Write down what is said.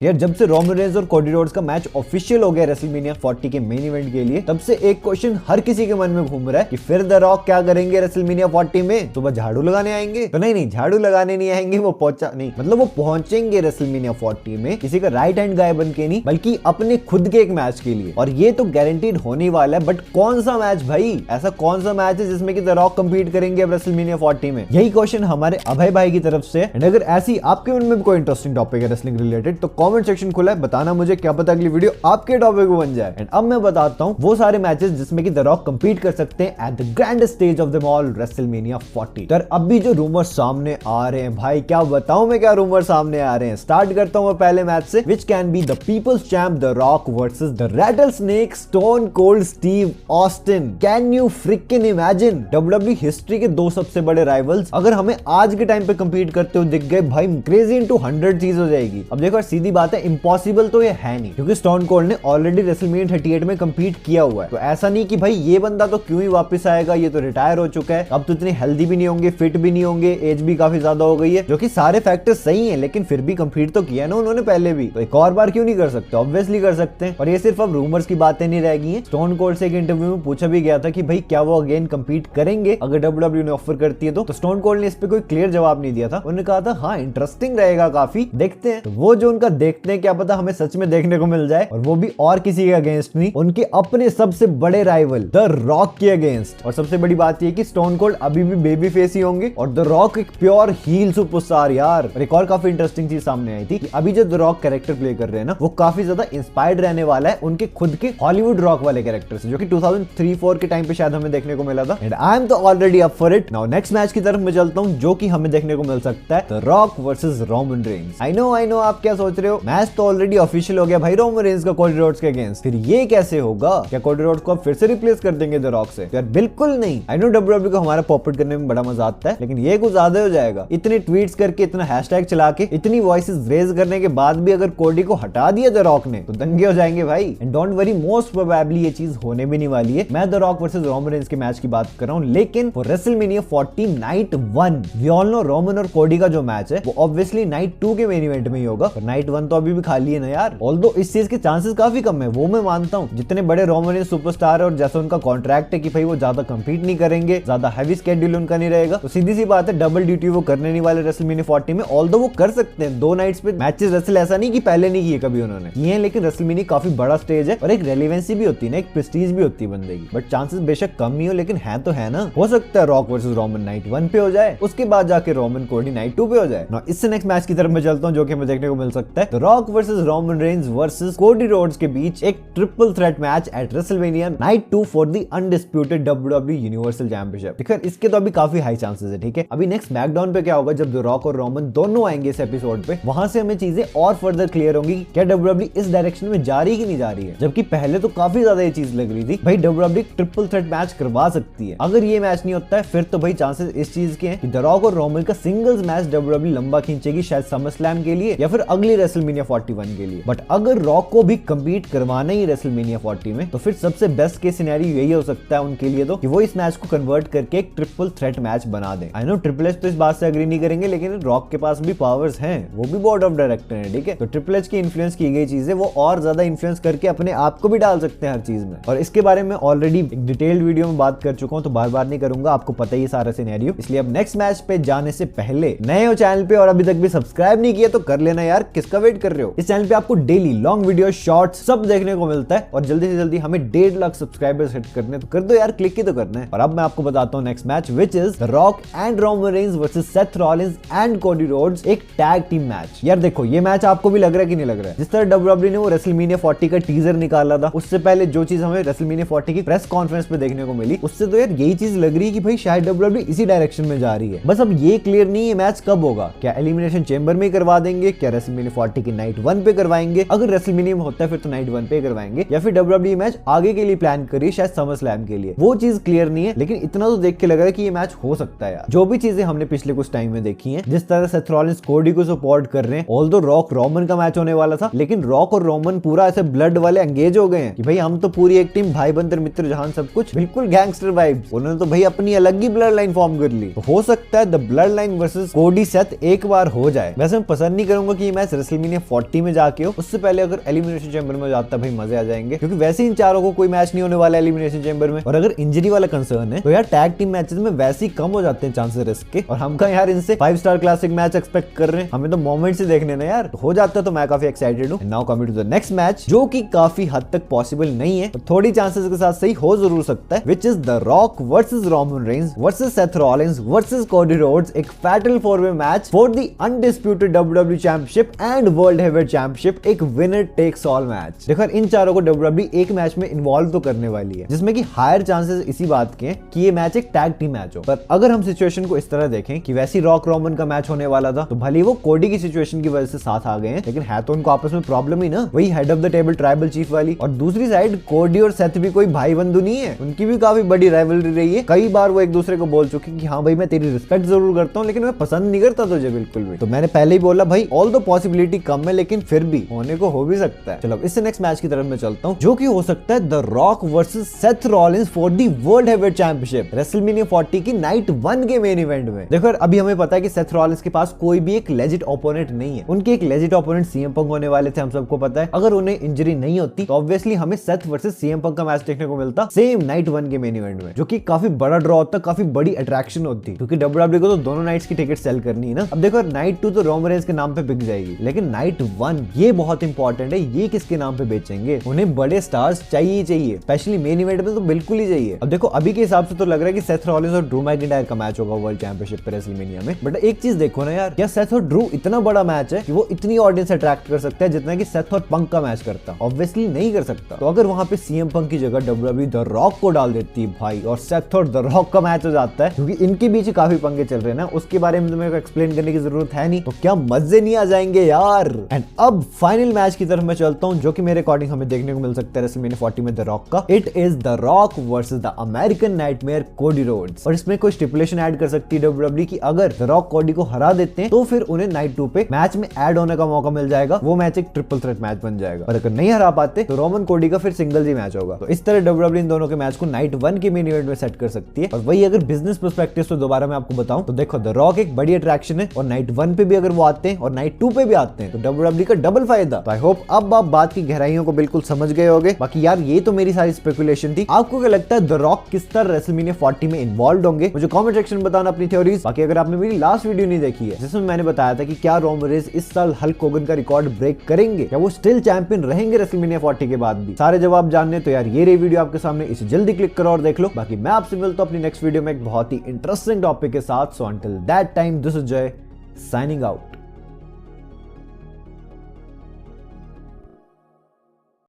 यार जब से रोमन रेंज और कोडी रोड्स का मैच ऑफिशियल हो गया रेसलमेनिया 40 के मेन इवेंट के लिए, तब से एक क्वेश्चन हर किसी के मन में घूम रहा है कि फिर द रॉक क्या करेंगे रेसलमेनिया 40 में। सुबह झाड़ू लगाने आएंगे? तो नहीं, झाड़ू लगाने नहीं आएंगे, वो पहुंचेंगे रेसलमेनिया 40 में किसी का राइट हैंड गाय बन के नहीं, बल्कि अपने खुद के एक मैच के लिए। और ये तो गारंटीड होने वाला है, बट कौन सा मैच भाई? ऐसा कौन सा मैच है जिसमें कि द रॉक कंपीट करेंगे अब रेसलमेनिया 40 में? यही क्वेश्चन हमारे अभय भाई की तरफ से। एंड अगर ऐसी आपके मन में भी कोई इंटरेस्टिंग टॉपिक है रेसलिंग रिलेटेड, तो कमेंट सेक्शन खुला है, बताना मुझे, क्या पता अगली वीडियो आपके टॉपिक को बन जाए। एंड अब मैं बताता हूं वो सारे मैचेस जिसमें कि द रॉक कंपीट कर सकते हैं at the grand stage of them all, WrestleMania 40। तर अभी जो रूमर सामने आ रहे हैं भाई, क्या बताऊं मैं क्या रूमर सामने आ रहे हैं। स्टार्ट करता हूं मैं पहले मैच से, which can be the people's champ the Rock versus the Rattlesnake Stone Cold Steve Austin. Can you freaking imagine? WWE history के दो सबसे बड़े राइवल्स अगर हमें आज के टाइम पे कंपीट करते हुए दिख गए भाई, क्रेजी इनटू 100 चीज हो जाएगी। अब देखो सीधी बात है, इम्पॉसिबल तो ये है नहीं, क्योंकि स्टोन कोल्ड ने ऑलरेडी रेसलमेनिया 38 में कंपीट किया हुआ है। तो ऐसा नहीं कि भाई ये बंदा तो क्यों ही वापस आएगा, ये तो रिटायर हो चुका है, अब तो इतने हेल्दी भी नहीं होंगे, फिट भी नहीं होंगे, एज भी काफी ज्यादा हो गई है, जो कि सारे फैक्टर्स सही है, लेकिन फिर भी कंपीट तो किया ना उन्होंने पहले भी, तो एक और बार क्यों नहीं कर सकते? ऑब्वियसली कर सकते हैं। और ये सिर्फ अब रूमर्स की बातें नहीं रह गई हैं। स्टोन कोल्ड से एक इंटरव्यू में पूछा भी गया था कि भाई क्या वो अगेन कंपीट करेंगे अगर WWE ने ऑफर करती है तो स्टोन कोल्ड ने इस पे कोई क्लियर जवाब नहीं दिया था। उन्होंने कहा था हाँ इंटरेस्टिंग रहेगा, काफी देखते हैं। तो वो जो उनका देखते हैं, क्या पता हमें सच में देखने को मिल जाए, और वो भी और किसी के अगेंस्ट नहीं, उनके अपने सबसे बड़े राइवल द रॉक के अगेंस्ट। और सबसे बड़ी बात ये कि स्टोन कोल्ड अभी भी बेबी फेस ही होंगे और द रॉक एक प्योर हील सुपरस्टार। यार एक और काफी इंटरेस्टिंग चीज सामने आई थी कि अभी जो द रॉक कैरेक्टर प्ले कर रहे हैं ना, वो काफी ज्यादा इंस्पायर्ड रहने वाला है उनके खुद के हॉलीवुड रॉक वाले कैरेक्टर से, जो कि 2003-4 के टाइम पे शायद हमें देखने को मिला था। एंड आई एम तो already up for it. Now next match की तरफ मैं चलता हूं, जो कि हमें देखने को मिल सकता है the Rock versus Roman range. I know आप क्या सोच रहे हो, मैच तो ऑलरेडी ऑफिशियल हो गया भाई रोमन रेंज का कोडी रोड्स के अगेंस्ट, फिर ये कैसे होगा? क्या कोडी रोड्स को अब फिर से रिप्लेस कर देंगे द रॉक से? यार बिल्कुल नहीं। आई नो WWE को हमारा पॉपरेट करने में बड़ा मजा आता है, लेकिन ये कुछ ज्यादा हो जाएगा। इतने ट्वीट्स करके, इतना हैशटैग चला के, इतनी वॉइसेस रेज करने के बाद भी अगर कोडी को हटा दिया द रॉक ने, तो दंगे हो जाएंगे भाई। And don't worry, most probably ये चीज होने भी नहीं वाली है। मैं the Rock versus Roman Reigns के मैच की बात कर रहा हूं, लेकिन for WrestleMania 40 night 1 we all know Roman और कोडी का जो मैच है वो ऑब्वियसली नाइट 2 के मेन इवेंट में ही होगा, पर नाइट 1 तो अभी भी खाली है ना यार। ऑल्दो इस चीज के चांसेस काफी कम है, वो मैं मानता हूं। जितने बड़े रोमन रेंज सुपरस्टार है और जैसा उनका कॉन्ट्रैक्ट है कि भाई वो ज्यादा कंपीट नहीं करेंगे, ज्यादा हैवी स्केड्यूल उनका नहीं रहेगा, तो सीधी सी बात है डबल ड्यूटी वो करने नहीं वाले रेसलमेनिया 40 में। ऑल्दो वो कर सकते हैं 2 नाइट्स पे मैचेस रेसल, ऐसा नहीं कि पहले नहीं किए कभी उन्होंने किए हैं, लेकिन रेसलमेनिया काफी बड़ा स्टेज है और एक रेलेवेंसी भी होती है ना, एक प्रेस्टीज भी होती है बंदे की। बट चांसेस बेशक कम ही हो, लेकिन है तो है ना। हो सकता है रॉक वर्सेस रोमन नाइट 1 पे हो जाए, उसके बाद जाके रोमन कोडी नाइट 2 पे हो जाए। इससे नेक्स्ट मैच की तरफ मैं चलता हूं, जो कि हमें देखने को मिल सकता है the Rock versus Roman range versus Cody roads के बीच एक triple threat match at WrestleMania night 2 for the undisputed WWE universal championship. देखिए इसके तो अभी काफी हाई चांसेस है, ठीक है। अभी नेक्स्ट स्मैकडाउन पे क्या होगा, जब द रॉक और रोमन दोनों आएंगे इस एपिसोड पे, वहां से हमें चीजें और फर्दर क्लियर होंगी कि क्या WWE इस डायरेक्शन में जा रही है कि नहीं जा रही है। जबकि पहले तो काफी ज्यादा ये चीज लग रही थी भाई WWE ट्रिपल थ्रेट मैच करवा सकती है। अगर ये मैच नहीं होता है, फिर तो भाई चांसेस इस चीज के हैं कि द रॉक और रोमन का सिंगल्स मैच WWE लंबा खींचेगी, शायद समर स्लैम के लिए या फिर अगली रेसलमेनिया 41 के लिए। बट अगर रॉक को भी कंपीट करवाना ही रेसलमेनिया 40 में, तो फिर सबसे बेस्ट केस सिनेरियो यही हो सकता है उनके लिए तो, कि वो इस मैच को कन्वर्ट करके एक ट्रिपल थ्रेट मैच बना दें। आई नो ट्रिपल एच तो इस बात से एग्री नहीं करेंगे, लेकिन रॉक के पास भी पावर्स हैं, वो भी बोर्ड ऑफ डायरेक्टर है, ठीक है। तो ट्रिपल एच की इन्फ्लुएंस की गई चीजें वो और ज्यादा इन्फ्लुएंस करके अपने आप को भी डाल सकते हैं हर चीज में। और इसके बारे में ऑलरेडी एक डिटेल्ड वीडियो में बात कर चुका हूं, तो बार बार नहीं करूंगा, आपको पता ही सारा सिनेरियो। इसलिए अब नेक्स्ट मैच पे जाने से पहले नए हो चैनल पे और अभी तक भी सब्सक्राइब नहीं किया तो कर लेना यार, किसका वेट कर रहे हो। इस चैनल पे आपको डेली लॉन्ग वीडियो, शॉर्ट्स सब देखने को मिलता है, और जल्दी से जल्दी हमें 1.5 लाख सब्सक्राइबर्स हिट करने तो कर दो यार, क्लिक ही तो करना है। और अब मैं आपको बताता हूं next match, which is the rock and Roman Reigns versus Seth Rollins and Cody Rhodes, एक टैग टीम मैच। यार देखो ये मैच आपको भी लग रहा है कि नहीं लग रहा है? जिस तरह WWE ने वो रेसलमेनिया 40 का टीजर निकाला था, उससे पहले जो चीज हमें रेसलमेनिया 40 की प्रेस कॉन्फ्रेंस पे देखने को मिली, उससे तो यार यही चीज लग रही है कि भाई शायद WWE इसी डायरेक्शन में जा रही है। बस अब ये क्लियर नहीं है मैच कब होगा, क्या एलिमिनेशन चेंबर में करवा देंगे, क्या रेसलमेनिया 40 की नाइट 1 पे करवाएंगे, अगर रेसलमेनिया में होता है फिर तो नाइट 1 पे करवाएंगे, या फिर WWE मैच आगे के लिए प्लान करिए शायद समर स्लैम के लिए, वो चीज क्लियर नहीं है। लेकिन इतना तो देख के लग रहा है कि ये मैच हो सकता है यार। जो भी चीजें हमने पिछले कुछ टाइम में देखी हैं, जिस तरह सेथ रॉलिंस कोडी को सपोर्ट कर रहे हैं, ऑल्दो रॉक रोमन का मैच होने वाला था, लेकिन रॉक और रोमन पूरा ऐसे ब्लड वाले एंगेज हो गए हैं कि भाई हम तो पूरी एक टीम, भाई बंदर मित्र जहान सब कुछ, बिल्कुल गैंगस्टर वाइब्स। उन्होंने तो भाई अपनी अलग ही ब्लड लाइन फॉर्म कर ली। तो हो सकता है द ब्लड लाइन वर्सेस कोडी सेथ एक बार हो जाए। वैसे मैं पसंद नहीं करूंगा कि ये मैच रेसलमेनिया रेसलमेनिया 40 में जाके हो, उससे पहले अगर एलिमिनेशन चैम्बर में जाता भाई मजे आ जाएंगे, क्योंकि वैसे इन चारों को कोई मैच नहीं होने वाला एलिमिनेशन चैम्बर में। और अगर इंजरी वाला कंसर्न है तो यार टैग टीम मैचेस में वैसे ही कम हो जाते हैं चांसेस रिस्क के, और हम का यार इनसे 5 स्टार क्लासिक मैच एक्सपेक्ट कर रहे हैं, हमें तो मोमेंट्स ही देखने ना यार। हो जाता तो मैं काफी एक्साइटेड हूं। Now coming to the next match, जो कि काफी हद तक पॉसिबल नहीं है, थोड़ी चांसेस के साथ सही हो जरूर सकता है, which is the Rock versus Roman Reigns versus Seth Rollins versus Cody Rhodes, एक फैटल 4-वे match for the undisputed WWE championship and world heavyweight championship, एक विनर टेक्स ऑल मैच। देखो इन चारों को WWE एक मैच में इन्वॉल्व तो करने वाली है, जिसमें कि हायर चांसेस इसी बात के हैं कि ये मैच एक टैग टीम मैच हो। पर अगर हम सिचुएशन को इस तरह देखें कि वैसी रॉक रोमन का मैच होने वाला था, तो भले वो कोडी की सिचुएशन की वजह से साथ आ गए हैं, लेकिन है तो उनको आपस में प्रॉब्लम ही ना, वही head of the table tribal chief वाली। और दूसरी साइड कोडी और सेथ भी कोई भाई बंधु नहीं है, उनकी भी काफी बड़ी राइवलरी रही है। कई बार वो एक दूसरे को बोल चुके कि हाँ भाई मैं तेरी रिस्पेक्ट जरूर करता हूँ, लेकिन मैं पसंद नहीं करता तुझे बिल्कुल भी। तो मैंने पहले ही बोला भाई ऑल द पॉसिबिलिटी कम है, लेकिन फिर भी होने को हो भी सकता है। चलो इससे नेक्स्ट मैच की तरफ मैं चलता हूँ, जो कि हो सकता है the Rock versus Seth Rollins for the world heavyweight championship WrestleMania 40 की नाइट 1 के मेन इवेंट में। देखो अभी हमें पता है कि सेथ रॉलिंस के पास कोई भी एक लेजिट ओपोनेंट नहीं है, उनके एक लेजिट ओपोनेंट सीएम पंक होने वाले थे, हम सबको पता है। अगर उन्हें इंजरी नहीं होती तो ऑब्वियसली हमें सेथ वर्सेस सीएम पंक का मैच देखने को मिलता सेम नाइट 1 के मेन इवेंट में, जो कि काफी बड़ा ड्रॉ होता, काफी बड़ी अट्रैक्शन होती, क्योंकि WWE को तो दोनों नाइट्स की टिकट सेल करनी है ना। अब देखो नाइट 2 तो रोमन रेंस के नाम पे बिक जाएगी, लेकिन नाइट 1 ये बहुत इंपॉर्टेंट है, ये किसके नाम पे बेचेंगे? उन्हें बड़े स्टार्स चाहिए चाहिए, स्पेशली मेन इवेंट में तो बिल्कुल ही चाहिए। अब देखो अभी के हिसाब से तो लग रहा है कि सेथ रॉलिंस और ड्रू मैकिंटायर का मैच होगा वर्ल्ड चैंपियनशिप पे रेसलमेनिया में। बट एक चीज देखो ना यार, क्या सेथ और ड्रू इतना बड़ा मैच है कि वो इतनी ऑडियंस अट्रैक्ट कर सकता है जितना कि सेथ और पंक का मैच करता? ऑब्वियसली नहीं कर सकता। तो अगर वहां पे सीएम पंक की जगह WWE द रॉक को डाल देती है भाई, और सेथ और द रॉक का मैच हो जाता है, क्योंकि इनके बीच काफी पंगे चल रहे हैं ना, उसके बारे में तो मेरे को एक्सप्लेन करने की जरूरत है नहीं, तो क्या मजे नहीं आ जाएंगे यार। एंड अब फाइनल मैच की तरफ मैं चलता हूं, जो कि मेरे अकॉर्डिंग हमें देखने को मिल सकता है रेसलमेनिया 40 में द रॉक का। It is the Rock versus the American nightmare Cody Rhodes. और इसमें कोई स्टिपुलेशन ऐड कर सकती है WWE की अगर द रॉक कोडी को हरा देते हैं तो फिर उन्हें नाइट 2 पे मैच में ऐड होने का मौका मिल जाएगा, वो मैच एक ट्रिपल थ्रेट मैच बन जाएगा। और अगर नहीं हरा पाते तो रोमन कोडी का फिर सिंगल ही मैच होगा। तो इस तरह WWE इन दोनों के मैच को नाइट 1 के मेन इवेंट में सेट कर सकती है। और वही अगर बिजनेस पर्सपेक्टिव से दोबारा मैं आपको बताऊं तो देखो द रॉक एक बड़ी अट्रैक्शन है, और नाइट 1 पे भी अगर वो आते हैं और नाइट 2 पे भी आते हैं तो WWE का डबल फायदा। तो आई होप अब आप बात की गहराइयों को बिल्कुल समझ गए होंगे। बाकी यार ये तो मेरी सारी स्पेकुलेशन थी, आपको क्या लगता है द रॉक किस तरह रेसलमेनिया 40 में इन्वॉल्व होंगे? मुझे कमेंट सेक्शन में बताना अपनी थ्योरीज। बाकी अगर आपने मेरी लास्ट वीडियो नहीं देखी है जिसमें मैंने बताया था कि क्या रोमन रेंस इस साल हल्क होगन का रिकॉर्ड ब्रेक करेंगे, क्या वो स्टिल चैंपियन रहेंगे रेसलमेनिया 40 के बाद भी, सारे जवाब जानने तो यार ये रही वीडियो आपके सामने, इसे जल्दी क्लिक करो और देख लो। बाकी मैं आपसे मिलता हूं अपनी नेक्स्ट वीडियो में एक बहुत ही इंटरेस्टिंग टॉपिक के साथ। So until that time this is जय साइनिंग आउट।